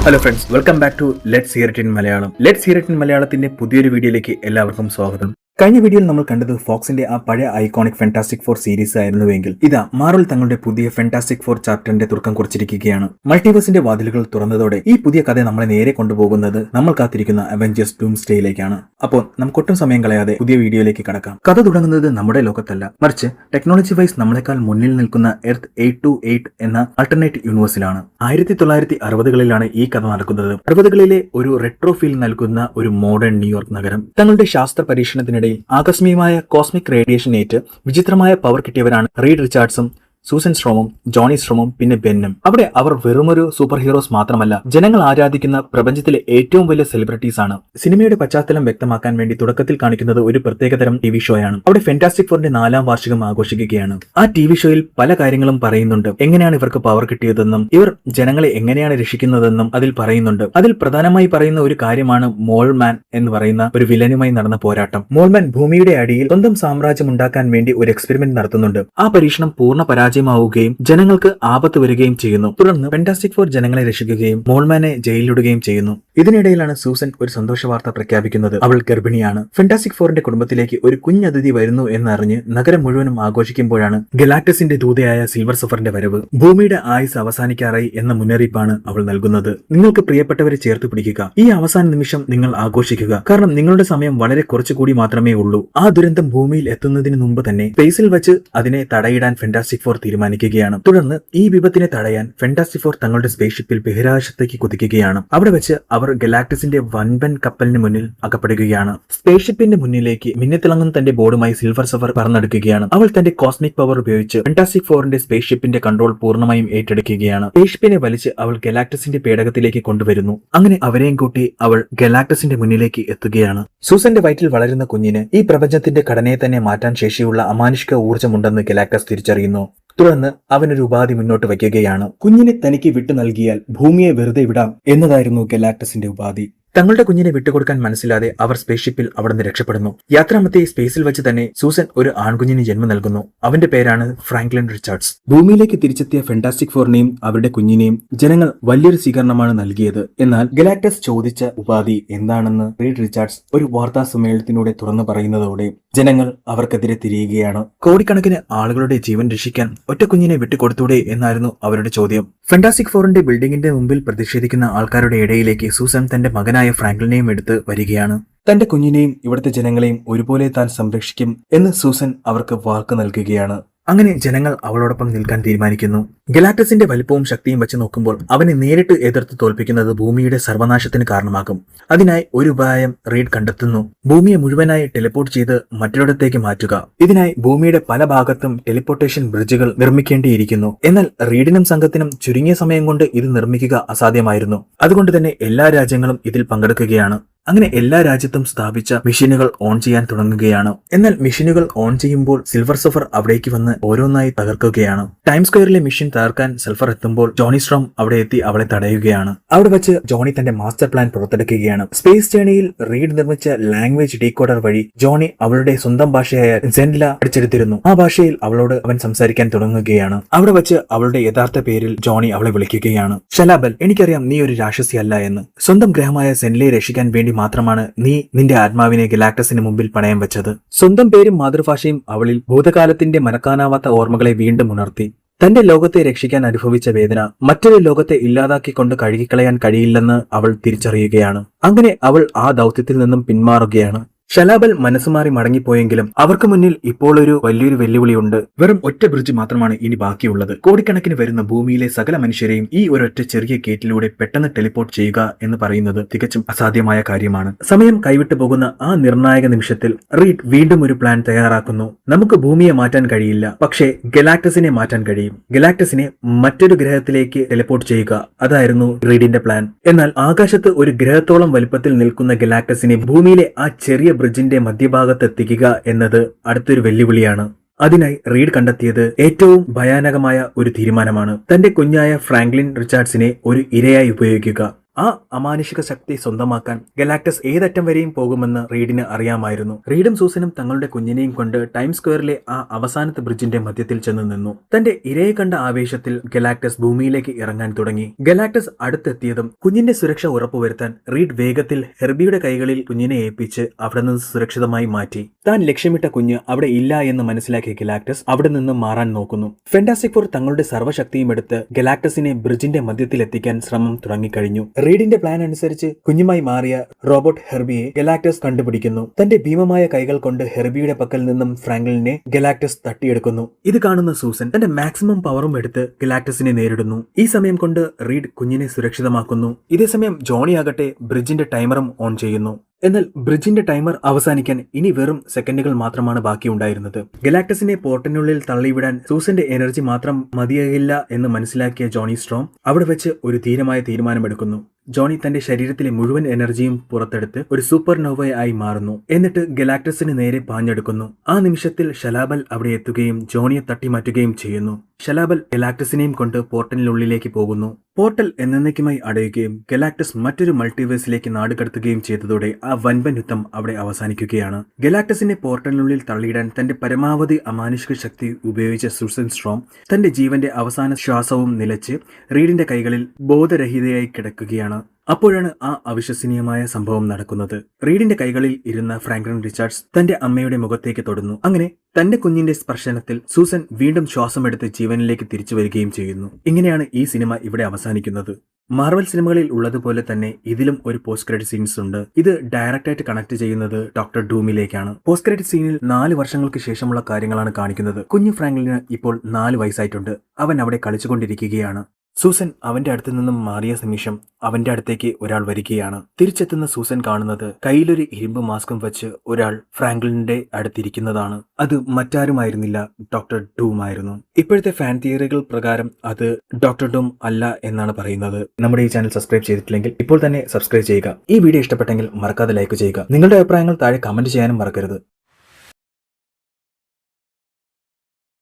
Hello friends, welcome back to let's hear it in Malayalam. Let's hear it in മലയാളത്തിന്റെ പുതിയൊരു വീഡിയോയിലേക്ക് എല്ലാവർക്കും സ്വാഗതം. കഴിഞ്ഞ വീഡിയോയിൽ നമ്മൾ കണ്ടത് ഫോക്സിന്റെ ആ പഴയ ഐക്കോണിക് ഫാന്റാസ്റ്റിക് ഫോർ സീരീസ് ആയിരുന്നുവെങ്കിൽ ഇതാ മാർവൽ തങ്ങളുടെ പുതിയ ഫാന്റാസ്റ്റിക് ഫോർ ചാപ്റ്ററിന്റെ തുടക്കം കുറിച്ചിരിക്കുകയാണ്. മൾട്ടിവേഴ്സിന്റെ വാതിലുകൾ തുറന്നതോടെ ഈ പുതിയ കഥ നമ്മളെ നേരെ കൊണ്ടുപോകുന്നത് നമ്മൾ കാത്തിരിക്കുന്ന അവെഞ്ചേഴ്സ് ഡൂംസ്ഡേയിലേക്കാണ്. അപ്പോൾ നമുക്കൊട്ടും സമയം കളയാതെ പുതിയ വീഡിയോയിലേക്ക് കടക്കാം. കഥ തുടങ്ങുന്നത് നമ്മുടെ ലോകത്തല്ല, മറിച്ച് ടെക്നോളജി വൈസ് നമ്മളെക്കാൾ മുന്നിൽ നിൽക്കുന്ന എർത്ത് 828 എന്ന ആൾട്ടർനേറ്റ് യൂണിവേഴ്സിലാണ്. 1960കളിലാണ് ഈ കഥ നടക്കുന്നത്. 60കളിലെ ഒരു റെട്രോ ഫീൽ നൽകുന്ന ഒരു മോഡേൺ ന്യൂയോർക്ക് നഗരം. തങ്ങളുടെ ശാസ്ത്ര പരീക്ഷണത്തിനിടെ ആകസ്മികമായ കോസ്മിക് റേഡിയേഷൻ ഏറ്റ് വിചിത്രമായ പവർ കിട്ടിയവരാണ് റീഡ് റിച്ചാർഡ്സും സൂസൻ സ്ട്രോമും ജോണി സ്ട്രോമും പിന്നെ ബെന്നും. അവിടെ അവർ വെറുമൊരു സൂപ്പർ ഹീറോസ് മാത്രമല്ല, ജനങ്ങൾ ആരാധിക്കുന്ന പ്രപഞ്ചത്തിലെ ഏറ്റവും വലിയ സെലിബ്രിറ്റീസ് ആണ്. സിനിമയുടെ പശ്ചാത്തലം വ്യക്തമാക്കാൻ വേണ്ടി തുടക്കത്തിൽ കാണിക്കുന്നത് ഒരു പ്രത്യേകതരം ടിവി ഷോയാണ്. അവിടെ ഫാന്റാസ്റ്റിക് ഫോറിന്റെ 4ാം വാർഷികം ആഘോഷിക്കുകയാണ്. ആ ടിവി ഷോയിൽ പല കാര്യങ്ങളും പറയുന്നുണ്ട്. എങ്ങനെയാണ് ഇവർക്ക് പവർ കിട്ടിയതെന്നും ഇവർ ജനങ്ങളെ എങ്ങനെയാണ് രക്ഷിക്കുന്നതെന്നും അതിൽ പറയുന്നുണ്ട്. അതിൽ പ്രധാനമായി പറയുന്ന ഒരു കാര്യമാണ് മോൾമാൻ എന്ന് പറയുന്ന ഒരു വില്ലനുമായി നടന്ന പോരാട്ടം. മോൾമാൻ ഭൂമിയുടെ അടിയിൽ സ്വന്തം സാമ്രാജ്യം ഉണ്ടാക്കാൻ വേണ്ടി ഒരു എക്സ്പെരിമെന്റ് നടത്തുന്നുണ്ട്. ആ പരീക്ഷണം പൂർണ്ണ പരാജയമാവുകയും ജനങ്ങൾക്ക് ആപത്ത് വരികയും ചെയ്യുന്നു. തുടർന്ന് ഫാന്റാസ്റ്റിക് ഫോർ ജനങ്ങളെ രക്ഷിക്കുകയും മോൾമാനെ ജയിലിലിടുകയും ചെയ്യുന്നു. ഇതിനിടയിലാണ് സൂസൻ ഒരു സന്തോഷ വാർത്ത പ്രഖ്യാപിക്കുന്നത്. അവൾ ഗർഭിണിയാണ്. ഫാന്റാസ്റ്റിക് ഫോറിന്റെ കുടുംബത്തിലേക്ക് ഒരു കുഞ്ഞതിഥി വരുന്നു എന്നറിഞ്ഞ് നഗരം മുഴുവനും ആഘോഷിക്കുമ്പോഴാണ് ഗലാക്ടസിന്റെ ദൂതയായ സിൽവർ സഫറിന്റെ വരവ്. ഭൂമിയുടെ ആയുസ് അവസാനിക്കാറായി എന്ന മുന്നറിയിപ്പാണ് അവൾ നൽകുന്നത്. നിങ്ങൾക്ക് പ്രിയപ്പെട്ടവരെ ചേർത്ത് പിടിക്കുക. ഈ അവസാന നിമിഷം നിങ്ങൾ ആഘോഷിക്കുക. കാരണം നിങ്ങളുടെ സമയം വളരെ കുറച്ചുകൂടി മാത്രമേ ഉള്ളൂ. ആ ദുരന്തം ഭൂമിയിൽ എത്തുന്നതിന് മുമ്പ് തന്നെ സ്പേസിൽ വെച്ച് അതിനെ തടയിടാൻ ഫാന്റാസ്റ്റിക് ഫോർ തീരുമാനിക്കുകയാണ്. തുടർന്ന് ഈ വിപത്തിനെ തടയാൻ ഫാന്റാസ്റ്റിക് ഫോർ തങ്ങളുടെ സ്പേസ്ഷിപ്പിൽ ബഹിരാകാശത്തേക്ക് കുതിക്കുകയാണ്. അവിടെ വെച്ച് അവർ ഗലാക്ടസിന്റെ വൻപൻ കപ്പലിന് മുന്നിൽ അകപ്പെടുകയാണ്. സ്പേസ്ഷിപ്പിന്റെ മുന്നിലേക്ക് മിന്നിത്തിളങ്ങുന്ന തന്റെ ബോർഡുമായി സിൽവർ സഫർ പറന്നെടുക്കുകയാണ്. അവൾ തന്റെ കോസ്മിക് പവർ ഉപയോഗിച്ച് ഫാന്റാസ്റ്റിക് ഫോറിന്റെ സ്പേസ്ഷിപ്പിന്റെ കൺട്രോൾ പൂർണ്ണമായും ഏറ്റെടുക്കുകയാണ്. സ്പേസ്ഷിപ്പിനെ വലിച്ച് അവൾ ഗലാക്ടസിന്റെ പേടകത്തിലേക്ക് കൊണ്ടുവരുന്നു. അങ്ങനെ അവരെയും കൂട്ടി അവൾ ഗലാക്ടസിന്റെ മുന്നിലേക്ക് എത്തുകയാണ്. സൂസന്റെ വയറ്റിൽ വളരുന്ന കുഞ്ഞിന് ഈ പ്രപഞ്ചത്തിന്റെ ഘടനയെ തന്നെ മാറ്റാൻ ശേഷിയുള്ള അമാനുഷിക ഊർജ്ജമുണ്ടെന്ന് ഗലാക്ടസ് തിരിച്ചറിയുന്നു. തുടർന്ന് അവനൊരു ഉപാധി മുന്നോട്ട് വയ്ക്കുകയാണ്. കുഞ്ഞിനെ തനിക്ക് വിട്ടു നൽകിയാൽ ഭൂമിയെ വെറുതെ വിടാം എന്നതായിരുന്നു ഗലാക്ടസിന്റെ ഉപാധി. തങ്ങളുടെ കുഞ്ഞിനെ വിട്ടുകൊടുക്കാൻ മനസ്സിലാതെ അവർ സ്പേസ്ഷിപ്പിൽ അവിടുന്ന് രക്ഷപ്പെടുന്നു. യാത്രാമധ്യേ സ്പേസിൽ വെച്ച് തന്നെ സൂസൻ ഒരു ആൺകുഞ്ഞിന് ജന്മം നൽകുന്നു. അവന്റെ പേരാണ് ഫ്രാങ്ക്ലിൻ റിച്ചാർഡ്സ്. ഭൂമിയിലേക്ക് തിരിച്ചെത്തിയ ഫാന്റാസ്റ്റിക് ഫോറിനെയും അവരുടെ കുഞ്ഞിനെയും ജനങ്ങൾ വലിയൊരു സ്വീകരണമാണ് നൽകിയത്. എന്നാൽ ഗലാക്ടസ് ചോദിച്ച ഉപാധി എന്താണെന്ന് റീഡ് റിച്ചാർഡ്സ് ഒരു വാർത്താ സമ്മേളനത്തിലൂടെ തുറന്നു പറയുന്നതോടെ ജനങ്ങൾ അവർക്കെതിരെ തിരിയുകയാണ്. കോടിക്കണക്കിന് ആളുകളുടെ ജീവൻ രക്ഷിക്കാൻ ഒറ്റ കുഞ്ഞിനെ വിട്ടുകൊടുത്തൂടെ എന്നായിരുന്നു അവരുടെ ചോദ്യം. ഫാന്റാസ്റ്റിക് ഫോറിന്റെ ബിൽഡിംഗിന്റെ മുമ്പിൽ പ്രതിഷേധിക്കുന്ന ആൾക്കാരുടെ ഇടയിലേക്ക് സൂസൻ തന്റെ മകനായ ഫ്രാങ്ക്ലിനെയും എടുത്ത് വരികയാണ്. തന്റെ കുഞ്ഞിനെയും ഇവിടുത്തെ ജനങ്ങളെയും ഒരുപോലെ താൻ സംരക്ഷിക്കും എന്ന് സൂസൻ അവർക്ക് വാക്ക് നൽകുകയാണ്. അങ്ങനെ ജനങ്ങൾ അവളോടൊപ്പം നിൽക്കാൻ തീരുമാനിക്കുന്നു. ഗലാക്ടസിന്റെ വലിപ്പവും ശക്തിയും വെച്ച് നോക്കുമ്പോൾ അവനെ നേരിട്ട് എതിർത്ത് തോൽപ്പിക്കുന്നത് ഭൂമിയുടെ സർവനാശത്തിന് കാരണമാകും. അതിനായി ഒരു ഉപായം റീഡ് കണ്ടെത്തുന്നു. ഭൂമിയെ മുഴുവനായി ടെലിപ്പോർട്ട് ചെയ്ത് മറ്റൊരിടത്തേക്ക് മാറ്റുക. ഇതിനായി ഭൂമിയുടെ പല ഭാഗത്തും ടെലിപ്പോർട്ടേഷൻ ബ്രിഡ്ജുകൾ നിർമ്മിക്കേണ്ടിയിരിക്കുന്നു. എന്നാൽ റീഡിനും സംഘത്തിനും ചുരുങ്ങിയ സമയം കൊണ്ട് ഇത് നിർമ്മിക്കുക അസാധ്യമായിരുന്നു. അതുകൊണ്ട് തന്നെ എല്ലാ രാജ്യങ്ങളും ഇതിൽ പങ്കെടുക്കുകയാണ്. അങ്ങനെ എല്ലാ രാജ്യത്തും സ്ഥാപിച്ച മെഷീനുകൾ ഓൺ ചെയ്യാൻ തുടങ്ങുകയാണ്. എന്നാൽ മെഷീനുകൾ ഓൺ ചെയ്യുമ്പോൾ സിൽവർ സഫർ അവിടേക്ക് വന്ന് ഓരോന്നായി തകർക്കുകയാണ്. ടൈം സ്ക്വയറിലെ മെഷീൻ തകർക്കാൻ സൾഫർ എത്തുമ്പോൾ ജോണി സ്ട്രോം അവിടെ എത്തി അവളെ തടയുകയാണ്. അവിടെ വെച്ച് ജോണി തന്റെ മാസ്റ്റർ പ്ലാൻ പുറത്തെടുക്കുകയാണ്. സ്പേസ് ജേണിയിൽ റീഡ് നിർമ്മിച്ച ലാംഗ്വേജ് ഡീകോഡർ വഴി ജോണി അവളുടെ സ്വന്തം ഭാഷയായ സെൻഡില പഠിച്ചെടുത്തിരുന്നു. ആ ഭാഷയിൽ അവളോട് അവൻ സംസാരിക്കാൻ തുടങ്ങുകയാണ്. അവിടെ വെച്ച് അവളുടെ യഥാർത്ഥ പേരിൽ ജോണി അവളെ വിളിക്കുകയാണ്. ഷലാബൽ, എനിക്കറിയാം നീ ഒരു രാക്ഷസിയല്ല എന്ന്. സ്വന്തം ഗ്രഹമായ സെൻഡിലയെ രക്ഷിക്കാൻ വേണ്ടി മാത്രമാണ് നീ നിന്റെ ആത്മാവിനെ ഗലാക്ടസിന് മുമ്പിൽ പണയം വെച്ചത്. സ്വന്തം പേരും മാതൃഭാഷയും അവളിൽ ഭൂതകാലത്തിന്റെ മറക്കാനാവാത്ത ഓർമ്മകളെ വീണ്ടും ഉണർത്തി. തന്റെ ലോകത്തെ രക്ഷിക്കാൻ അനുഭവിച്ച വേദന മറ്റൊരു ലോകത്തെ ഇല്ലാതാക്കിക്കൊണ്ട് കഴുകിക്കളയാൻ കഴിയില്ലെന്ന് അവൾ തിരിച്ചറിയുകയാണ്. അങ്ങനെ അവൾ ആ ദൗത്യത്തിൽ നിന്നും പിന്മാറുകയാണ്. ഷലാബൽ മനസ്സുമാറി മടങ്ങിപ്പോയെങ്കിലും അവർക്ക് മുന്നിൽ ഇപ്പോൾ ഒരു വലിയൊരു വെല്ലുവിളിയുണ്ട്. വെറും ഒറ്റ ബ്രിഡ്ജ് മാത്രമാണ് ഇനി ബാക്കിയുള്ളത്. കോടിക്കണക്കിന് വരുന്ന ഭൂമിയിലെ സകല മനുഷ്യരെയും ഈ ഒരൊറ്റ ചെറിയ ഗേറ്റിലൂടെ പെട്ടെന്ന് ടെലിപ്പോർട്ട് ചെയ്യുക എന്ന് പറയുന്നത് തികച്ചും അസാധ്യമായ കാര്യമാണ്. സമയം കൈവിട്ടു പോകുന്ന ആ നിർണായക നിമിഷത്തിൽ റീഡ് വീണ്ടും ഒരു പ്ലാൻ തയ്യാറാക്കുന്നു. നമുക്ക് ഭൂമിയെ മാറ്റാൻ കഴിയില്ല, പക്ഷേ ഗലാക്ടസിനെ മാറ്റാൻ കഴിയും. ഗലാക്ടസിനെ മറ്റൊരു ഗ്രഹത്തിലേക്ക് ടെലിപ്പോർട്ട് ചെയ്യുക, അതായിരുന്നു റീഡിന്റെ പ്ലാൻ. എന്നാൽ ആകാശത്ത് ഒരു ഗ്രഹത്തോളം വലുപ്പത്തിൽ നിൽക്കുന്ന ഗലാക്ടസിനെ ഭൂമിയിലെ ആ ചെറിയ ബ്രിഡ്ജിന്റെ മധ്യഭാഗത്ത് എത്തിക്കുക എന്നത് അടുത്തൊരു വെല്ലുവിളിയാണ്. അതിനായി റീഡ് കണ്ടെത്തിയത് ഏറ്റവും ഭയാനകമായ ഒരു തീരുമാനമാണ്. തന്റെ കുഞ്ഞായ ഫ്രാങ്ക്ലിൻ റിച്ചാർഡ്സിനെ ഒരു ഇരയായി ഉപയോഗിക്കുക. ആ അമാനുഷിക ശക്തി സ്വന്തമാക്കാൻ ഗലാക്ടസ് ഏതറ്റം വരെയും പോകുമെന്ന് റീഡിന് അറിയാമായിരുന്നു. റീഡും സൂസനും തങ്ങളുടെ കുഞ്ഞിനെയും കൊണ്ട് ടൈം സ്ക്വയറിലെ ആ അവസാനത്തെ ബ്രിഡ്ജിന്റെ മധ്യത്തിൽ ചെന്ന് നിന്നു. തന്റെ ഇരയെ കണ്ട ആവേശത്തിൽ ഗലാക്ടസ് ഭൂമിയിലേക്ക് ഇറങ്ങാൻ തുടങ്ങി. ഗലാക്ടസ് അടുത്തെത്തിയതും കുഞ്ഞിന്റെ സുരക്ഷ ഉറപ്പുവരുത്താൻ റീഡ് വേഗത്തിൽ ഹെർബിയുടെ കൈകളിൽ കുഞ്ഞിനെ ഏൽപ്പിച്ച് അവിടെ നിന്ന് സുരക്ഷിതമായി മാറ്റി. താൻ ലക്ഷ്യമിട്ട കുഞ്ഞ് അവിടെ ഇല്ല എന്ന് മനസ്സിലാക്കിയ ഗലാക്ടസ് അവിടെ നിന്ന് മാറാൻ നോക്കുന്നു. ഫാന്റാസ്റ്റിക് ഫോർ തങ്ങളുടെ സർവ്വശക്തിയും എടുത്ത് ഗലാക്ടസിനെ ബ്രിഡ്ജിന്റെ മധ്യത്തിൽ എത്തിക്കാൻ ശ്രമം തുടങ്ങിക്കഴിഞ്ഞു. റീഡിന്റെ പ്ലാൻ അനുസരിച്ച് കുഞ്ഞുമായി മാറിയ റോബോട്ട് ഹെർബിയെ ഗലാക്ടസ് കണ്ടുപിടിക്കുന്നു. തന്റെ ഭീമമായ കൈകൾ കൊണ്ട് ഹെർബിയുടെ പക്കൽ നിന്നും ഫ്രാങ്ക്ലിനെ ഗലാക്ടസ് തട്ടിയെടുക്കുന്നു. ഇത് കാണുന്ന സൂസൻ തന്റെ മാക്സിമം പവറും എടുത്ത് ഗലാക്ടസിനെ നേരിടുന്നു. ഈ സമയം കൊണ്ട് റീഡ് കുഞ്ഞിനെ സുരക്ഷിതമാക്കുന്നു. ഇതേസമയം ജോണി ആകട്ടെ ബ്രിഡ്ജിന്റെ ടൈമറും ഓൺ ചെയ്യുന്നു. എന്നാൽ ബ്രിഡ്ജിന്റെ ടൈമർ അവസാനിക്കാൻ ഇനി വെറും സെക്കൻഡുകൾ മാത്രമാണ് ബാക്കിയുണ്ടായിരുന്നത്. ഗലാക്ടസിനെ പോർട്ടിനുള്ളിൽ തള്ളിവിടാൻ സൂസന്റെ എനർജി മാത്രം മതിയാകില്ല എന്ന് മനസ്സിലാക്കിയ ജോണി സ്ട്രോം അവിടെ വെച്ച് ഒരു ധീരമായ തീരുമാനമെടുക്കുന്നു. ജോണി തന്റെ ശരീരത്തിലെ മുഴുവൻ എനർജിയും പുറത്തെടുത്ത് ഒരു സൂപ്പർ നോവയായി മാറുന്നു. എന്നിട്ട് ഗലാക്ടസിന് നേരെ പാഞ്ഞെടുക്കുന്നു. ആ നിമിഷത്തിൽ ഷലാബൽ അവിടെ എത്തുകയും ജോണിയെ തട്ടിമാറ്റുകയും ചെയ്യുന്നു. ഷലാബൽ ഗലാക്ടസിനെയും കൊണ്ട് പോർട്ടലിനുള്ളിലേക്ക് പോകുന്നു. പോർട്ടൽ എന്നേക്കുമായി അടയുകയും ഗലാക്ടസ് മറ്റൊരു മൾട്ടിവേഴ്സിലേക്ക് നാടുകടത്തുകയും ചെയ്തതോടെ ആ വൻപൻ യുദ്ധം അവിടെ അവസാനിക്കുകയാണ്. ഗലാക്ടസിനെ പോർട്ടലിനുള്ളിൽ തള്ളിയിടാൻ തന്റെ പരമാവധി അമാനുഷിക ശക്തി ഉപയോഗിച്ച സൂസൻ സ്ട്രോം തന്റെ ജീവന്റെ അവസാന ശ്വാസവും നിലച്ച് റീഡിന്റെ കൈകളിൽ ബോധരഹിതയായി കിടക്കുകയാണ്. അപ്പോഴാണ് ആ അവിശ്വസനീയമായ സംഭവം നടക്കുന്നത്. റീഡിന്റെ കൈകളിൽ ഇരുന്ന ഫ്രാങ്ക്ലിൻ റിച്ചാർഡ്സ് തന്റെ അമ്മയുടെ മുഖത്തേക്ക് തൊടുന്നു. അങ്ങനെ തന്റെ കുഞ്ഞിന്റെ സ്പർശനത്തിൽ സൂസൻ വീണ്ടും ശ്വാസമെടുത്ത് ജീവനിലേക്ക് തിരിച്ചു വരികയും ചെയ്യുന്നു. ഇങ്ങനെയാണ് ഈ സിനിമ ഇവിടെ അവസാനിക്കുന്നത്. മാർവൽ സിനിമകളിൽ ഉള്ളതുപോലെ തന്നെ ഇതിലും ഒരു പോസ്റ്റ് ക്രെഡിറ്റ് സീൻസ് ഉണ്ട്. ഇത് ഡയറക്റ്റായിട്ട് കണക്ട് ചെയ്യുന്നത് ഡോക്ടർ ഡൂമിലേക്കാണ്. പോസ്റ്റ് ക്രെഡിറ്റ് സീനിൽ 4 വർഷങ്ങൾക്ക് ശേഷമുള്ള കാര്യങ്ങളാണ് കാണിക്കുന്നത്. കുഞ്ഞു ഫ്രാങ്ക്ലിന് ഇപ്പോൾ 4 വയസ്സായിട്ടുണ്ട്. അവൻ അവിടെ കളിച്ചുകൊണ്ടിരിക്കുകയാണ്. സൂസൻ അവന്റെ അടുത്ത് നിന്നും മാറിയ നിമിഷം അവന്റെ അടുത്തേക്ക് ഒരാൾ വരികയാണ്. തിരിച്ചെത്തുന്ന സൂസൻ കാണുന്നത് കയ്യിലൊരു ഇരുമ്പ് മാസ്കും വെച്ച് ഒരാൾ ഫ്രാങ്ക്ലിന്റെ അടുത്തിരിക്കുന്നതാണ്. അത് മറ്റാരുമായിരുന്നില്ല, ഡോക്ടർ ഡൂം ആയിരുന്നു. ഇപ്പോഴത്തെ ഫാൻ തിയറികൾ പ്രകാരം അത് ഡോക്ടർ ഡൂം അല്ല എന്നാണ് പറയുന്നത്. നമ്മുടെ ഈ ചാനൽ സബ്സ്ക്രൈബ് ചെയ്തിട്ടില്ലെങ്കിൽ ഇപ്പോൾ തന്നെ സബ്സ്ക്രൈബ് ചെയ്യുക. ഈ വീഡിയോ ഇഷ്ടപ്പെട്ടെങ്കിൽ മറക്കാതെ ലൈക്ക് ചെയ്യുക. നിങ്ങളുടെ അഭിപ്രായങ്ങൾ താഴെ കമന്റ് ചെയ്യാനും മറക്കരുത്.